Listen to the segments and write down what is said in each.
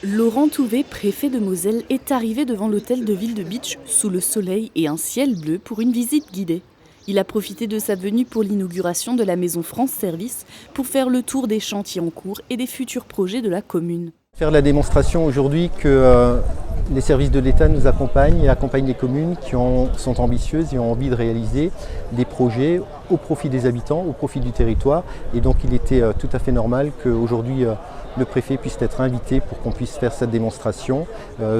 Laurent Touvet, préfet de Moselle, est arrivé devant l'hôtel de ville de Bitche sous le soleil et un ciel bleu pour une visite guidée. Il a profité de sa venue pour l'inauguration de la maison France Service pour faire le tour des chantiers en cours et des futurs projets de la commune. Faire la démonstration aujourd'hui que les services de l'État nous accompagnent et accompagnent les communes qui sont ambitieuses et ont envie de réaliser des projets au profit des habitants, au profit du territoire. Et donc il était tout à fait normal qu'aujourd'hui le préfet puisse être invité pour qu'on puisse faire cette démonstration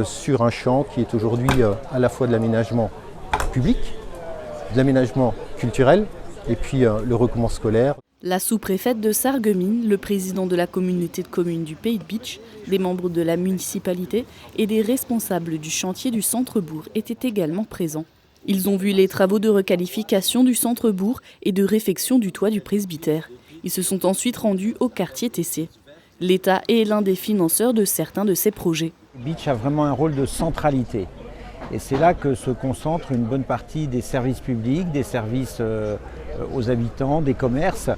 sur un champ qui est aujourd'hui à la fois de l'aménagement public, de l'aménagement culturel et puis le recoupement scolaire. La sous-préfète de Sarreguemines, le président de la communauté de communes du Pays de Bitche, des membres de la municipalité et des responsables du chantier du centre-bourg étaient également présents. Ils ont vu les travaux de requalification du centre-bourg et de réfection du toit du presbytère. Ils se sont ensuite rendus au quartier Tessier. L'État est l'un des financeurs de certains de ces projets. Bitche a vraiment un rôle de centralité. Et c'est là que se concentre une bonne partie des services publics, des services aux habitants, des commerces.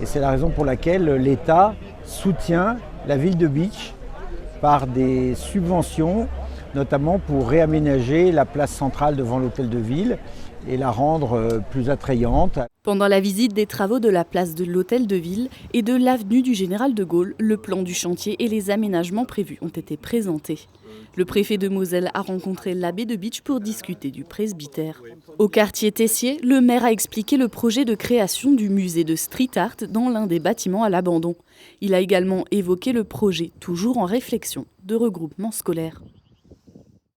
Et c'est la raison pour laquelle l'État soutient la ville de Bitche par des subventions, notamment pour réaménager la place centrale devant l'hôtel de ville et la rendre plus attrayante. Pendant la visite des travaux de la place de l'hôtel de ville et de l'avenue du Général de Gaulle, le plan du chantier et les aménagements prévus ont été présentés. Le préfet de Moselle a rencontré l'abbé de Bitche pour discuter du presbytère. Au quartier Tessier, le maire a expliqué le projet de création du musée de street art dans l'un des bâtiments à l'abandon. Il a également évoqué le projet, toujours en réflexion, de regroupement scolaire.